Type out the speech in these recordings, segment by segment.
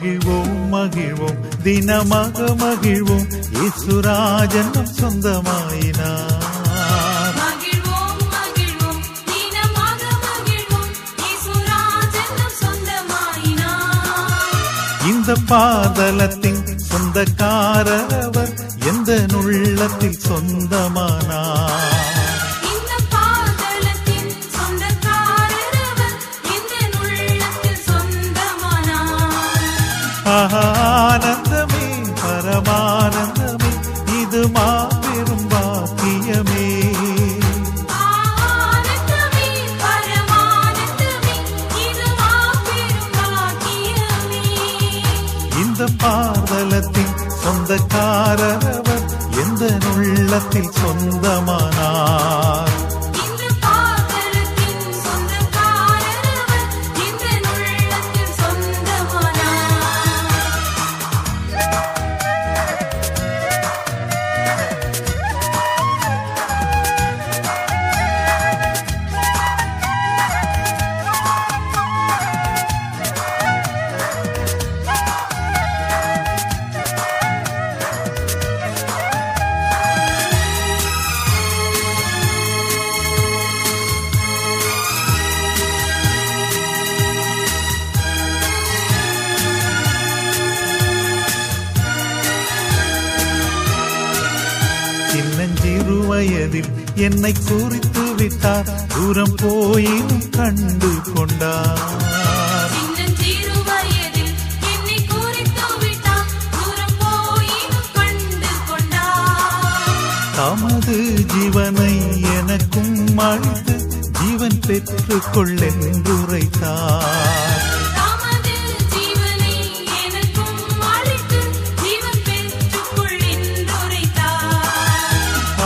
மகிழ்வோம் மகிழ்வோம் தினமாக மகிழ்வோம் இயேசுராஜன் நம் சொந்தமாயினார். இந்த பாதலத்தின் சொந்தக்காரர் அவர் எந்த உள்ளத்தில் சொந்தமானார். ஆனந்தமே பரமானந்தமே இது மாபெரும் பாக்கியமே. இந்த பாதலத்தின் சொந்தக்காரர் அவர் எந்த உள்ளத்தில் சொந்தமானார். சின்னஞ்சிறு வயதில் என்னை குறித்து விட்டார், தூரம் போயினும் கண்டு கொண்டார். தமது ஜீவனை எனக்கும் அளித்து ஜீவன் பெற்றுக் கொள்ளென்றுரைத்தார்.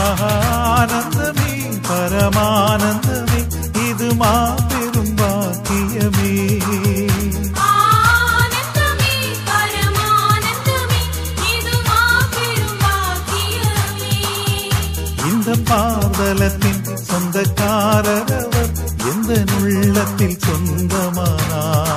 ஆனந்தமே பரமானந்தமே இது மாபெரும் பாக்கியமே. இந்த பாதலத்தின் சொந்தக்காரர் அவர் எந்த உள்ளத்தில் சொந்தமானார்.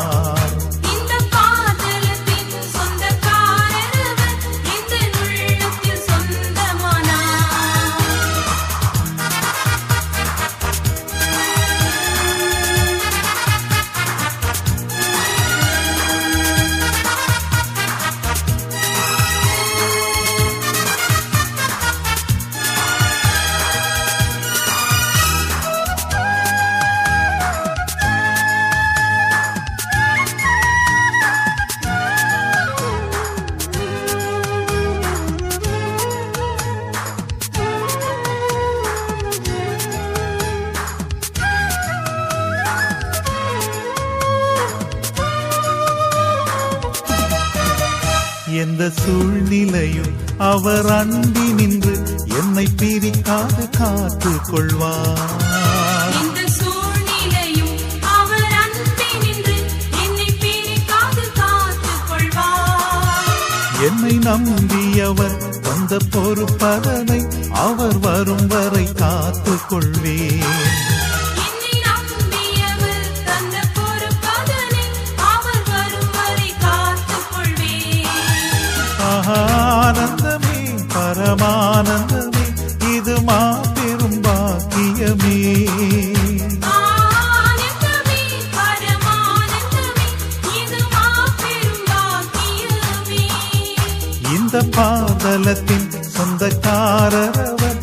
எந்த சூழ்நிலையும் அவர் அண்டி நின்று என்னை பிரிக்காது காத்து கொள்வார். என்னை நம்பியவர் வந்த பொறுப்பதனை அவர் வரும் வரை காத்து கொள்வேன். ஆனந்தமே பரமானந்தமே இது மாபெரும் பாக்கியமே. இந்த பாதலத்தின் சொந்தக்காரர் அவர்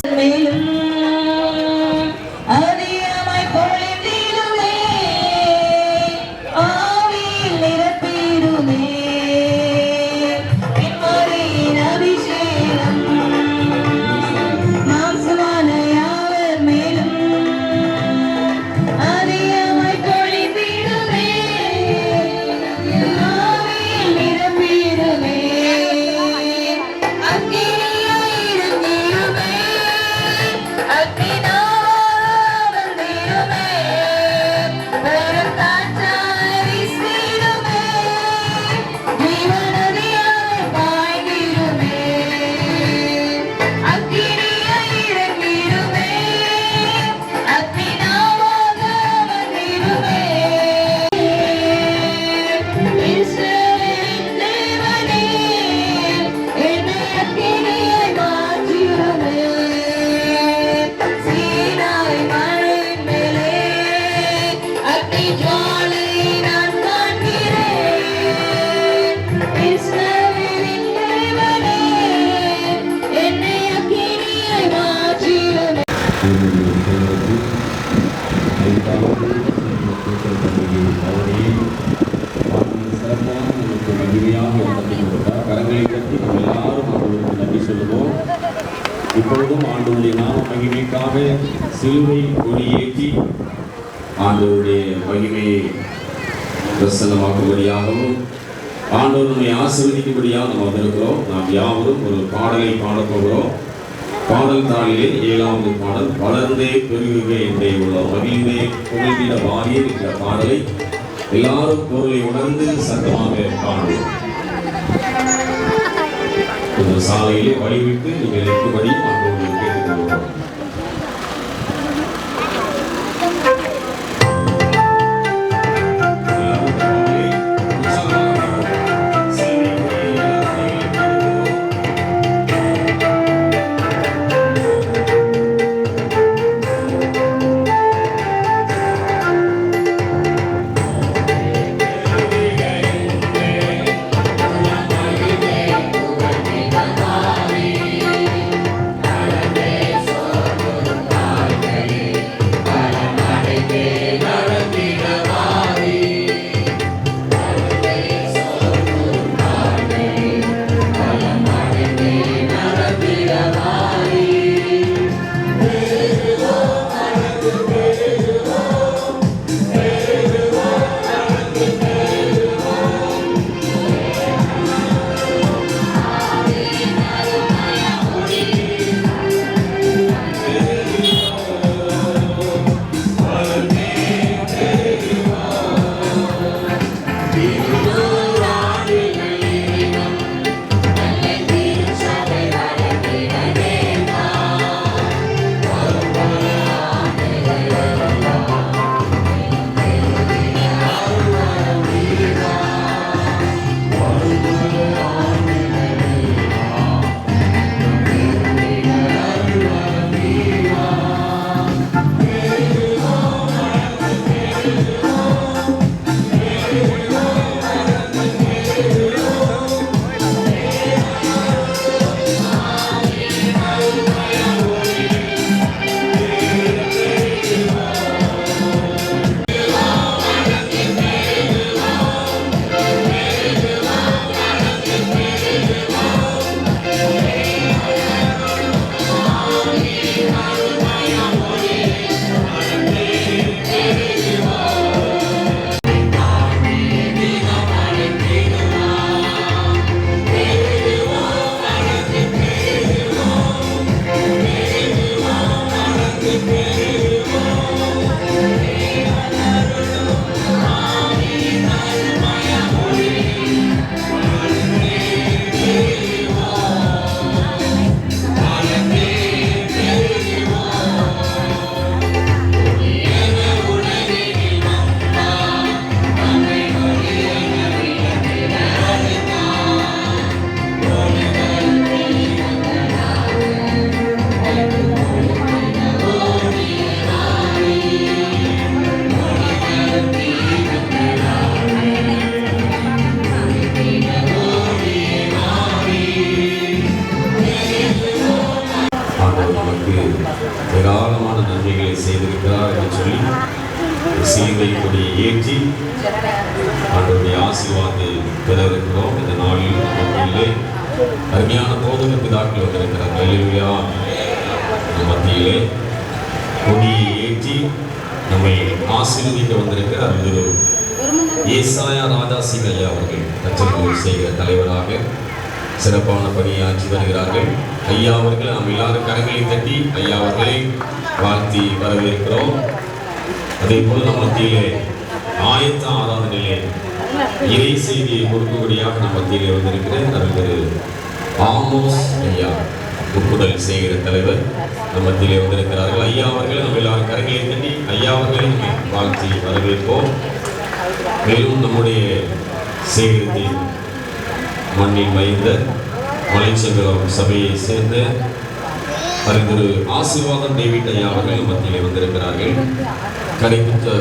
இப்பொழுதும் ஆண்டவருடைய நாம மகிமைக்காக சிலுவை கொடியேற்றி ஆண்டவருடைய மகிமையை பிரசன்னமாக்கும்படியாகவும் ஆண்டவருடைய ஆசீர்வதிக்கும்படியாக நாம் வந்திருக்கிறோம். நாம் யாவரும் ஒரு பாடலை பாடப்போகிறோம். பாடல் தாளிலே 7வது பாடல், வளர்ந்தே பெருகுக என்றே உள்ள மகிழ்ந்தே புகழ்ந்திட வாரிய என்ற பாடலை எல்லாரும் பொருளை உணர்ந்து சத்தமாக பாடுவோம். இந்த சாலையிலே வழிவிட்டு நீங்கள் இருக்கும்படி ஆண்டவரை கேட்டுக்கொள்கிறோம். ஏராளமான நன்மைகளை செய்திருக்கிறார் என்று சொல்லி சிலுவை கொடியை ஏற்றி ஆண்டவருடைய ஆசீர்வாதத்தை பெற இருக்கிறோம். இந்த நாளில் மத்தியிலே அருமையான போதக பிதாக்கள் வந்திருக்கிறார். அல்லேலூயா. மத்தியிலே கொடியை ஏற்றி நம்மை ஆசீர்வதிக்க வந்திருக்கிறார் திரு ஏசாயா ராஜா சிங் ஐயா அவர்கள் கச்சேரி செய்கிற தலைவராக சிறப்பான பணியாற்றி வருகிறார்கள். ஐயா அவர்கள் நாம் எல்லாரும் கரங்களை தட்டி ஐயா அவர்களை வாழ்த்தி வரவேற்கிறோம். அதே போல நம் மத்தியிலே ஆயத்த ஆராதனையிலே இறை செய்தியை கொடுக்கக்கூடியாக நம் மத்தியிலே வந்திருக்கிறேன் திரு ஆமோஸ் ஐயா ஒப்புதல் செய்கிற தலைவர் நம் மத்தியிலே வந்திருக்கிறார்கள். ஐயா அவர்களை நம்ம எல்லாரும் கரங்களை தட்டி ஐயா அவர்களை வாழ்த்தி வரவேற்போம். மேலும் நம்முடைய சேகரத்தின் மண்ணின் மைந்த மலைச்சங்கரம் சபையை சேர்ந்த திரு ஆசீர்வாதம் டேவிட் ஐயா அவர்கள் மத்தியிலே வந்திருக்கிறார்கள்.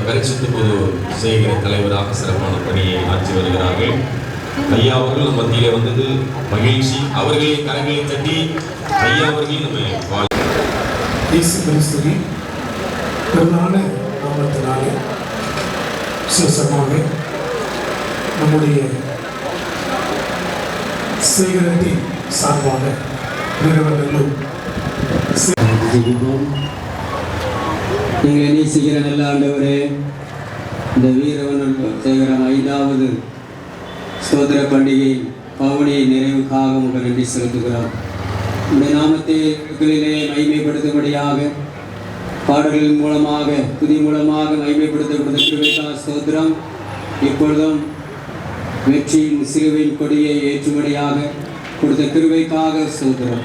கரிசுத்த பொது செய்கிற தலைவராக சிறப்பான பணியை ஆற்றி வருகிறார்கள். ஐயா அவர்கள் மத்தியிலே வந்தது மகிழ்ச்சி. அவர்களை கரங்களை தட்டி ஐயா அவர்கள் நம்ம இயேசு கிறிஸ்துவின் பிரதான நாமத்தினாலே விசேஷமாக நம்முடைய சேகரத்தின் சார்பாக நிறுவனங்களும் ஜெபிப்போம். எங்களை நேசிக்கிற நல்ல ஆண்டவரே, இந்த வீரவன் சேகரம் 5வது ஸ்தோத்திர பண்டிகை பவுனி நிறைவுக்காக உங்கள் நன்றி செலுத்துகிறோம். உடைய நாமத்தை மகிமைப்படுத்தும்படியாக பாடல்களின் மூலமாக துதி மூலமாக மகிமைப்படுத்தப்பட்ட கிருபைக்காக ஸ்தோத்திரம். இப்பொழுதும் வெற்றியின் சிலுவையின் கொடியை ஏற்றும்படியாக கொடுத்த கிருபைக்காக ஸ்தோத்திரம்.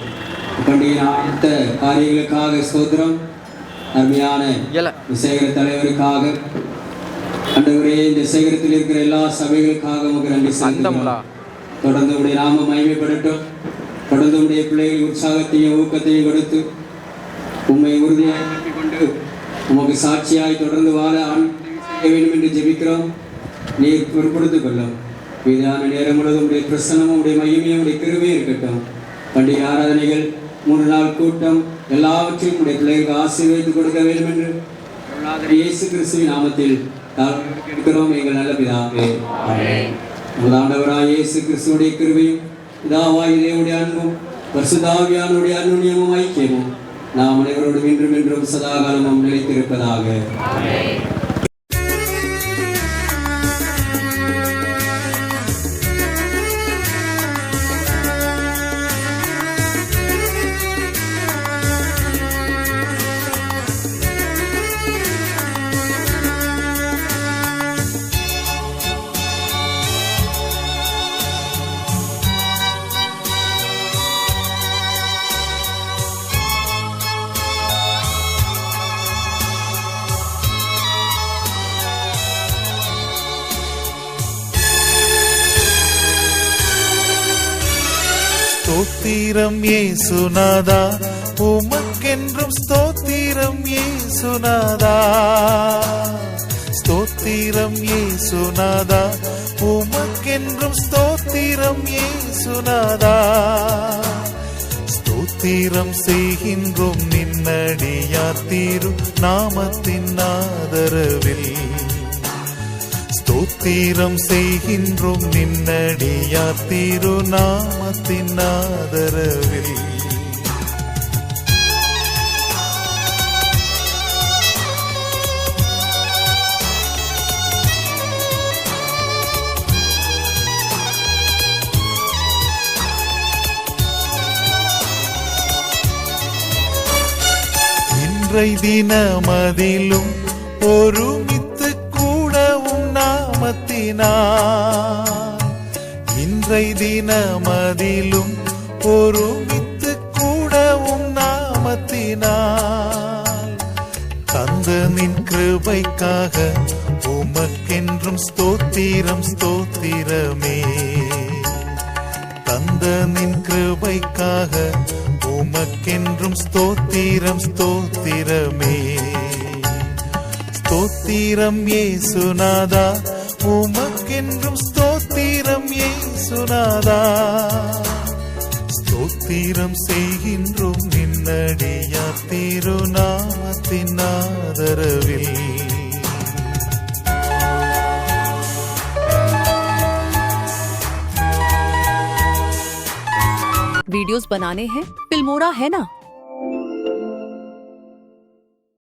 பண்டிகையின் அடுத்த காரியங்களுக்காக ஸ்தோத்திரம். அருமையான சேகர தலைவருக்காக ஆண்டவரே, இந்த சேகரத்தில் இருக்கிற எல்லா சபைகளுக்காக உங்களுக்கு நன்றி செலுத்துகிறோம். தொடர்ந்து உடைய நாம மகிமைப்படட்டும். தொடர்ந்து உடைய பிள்ளைகள் உற்சாகத்தையும் ஊக்கத்தையும் கொடுத்து உண்மை உறுதியாக கொண்டு உமக்கு சாட்சியாய் தொடர்ந்து வாழ செய்ய வேண்டும் என்று ஜெபிக்கிறோம். நீர் பொறுப்படுத்திக் கொள்ளும். மீதான நேரம் முழுவதும் உடைய பிரசன்னமும் உடைய மகிமையும் உடைய கிருபையும் இருக்கட்டும். பண்டிகை ஆராதனைகள் 3 நாள் கூட்டம் எல்லாவற்றையும் உடைய பிள்ளைகளுக்கு ஆசீர்வதித்து கொடுக்க வேண்டும் என்று இயேசு கிறிஸ்துவின் நாமத்தில் இருக்கிறோம் எங்கள் நல்ல பிதாவே. ஆண்டவராய் இயேசு கிறிஸ்துவுடைய கிருபையும் பிதாவாய் தேவனுடைய அன்பும் பரிசுத்தாவியானுடைய அன்னுண்ணியமும் ஐக்கியமும் நாம் அனைவரோடும் இன்றும் என்றும் சதாகாலமும் நிலைத்திருப்பதாக. ஸ்தோத்திரம் இயேசுநாதா, உமக்கென்றும் ஸ்தோத்திரம் இயேசுநாதா. ஸ்தோத்திரம் இயேசுநாதா, உமக்கென்றும் ஸ்தோத்திரம் இயேசுநாதா. ஸ்தோத்திரம் செய்கின்றோம் நின்னடியார் தீரு நாமத்தின் ஆதரவில். ஸ்தோத்திரம் செய்கின்றோம் நின்னடியார் திருநாமத்தின் ஆதரவில். இன்றை தினமதிலும் ஒருமித்து கூடவும் நாமத்தினார். இன்றை தினமதிலும் ஒருமித்து கூடவும் நாமத்தினார். தந்த நின் கிருபைக்காக உமக்கென்றும் ஸ்தோத்திரம் ஸ்தோத்திரமே. தந்த நின் கிருபைக்காக உமக்கென்றும் ஸ்தோத்திரம் ஸ்தோத்திரமே. ஸ்தோத்திரம் இயேசுநாதா, உமக்கென்றும் ஸ்தோத்திரம் இயேசுநாதா. ஸ்தோத்திரம் செய்கின்றோம் நின்னடியார் திருநாமத்தின் ஆதரவில். वीडियोस बनाने हैं फिल्मोरा है ना।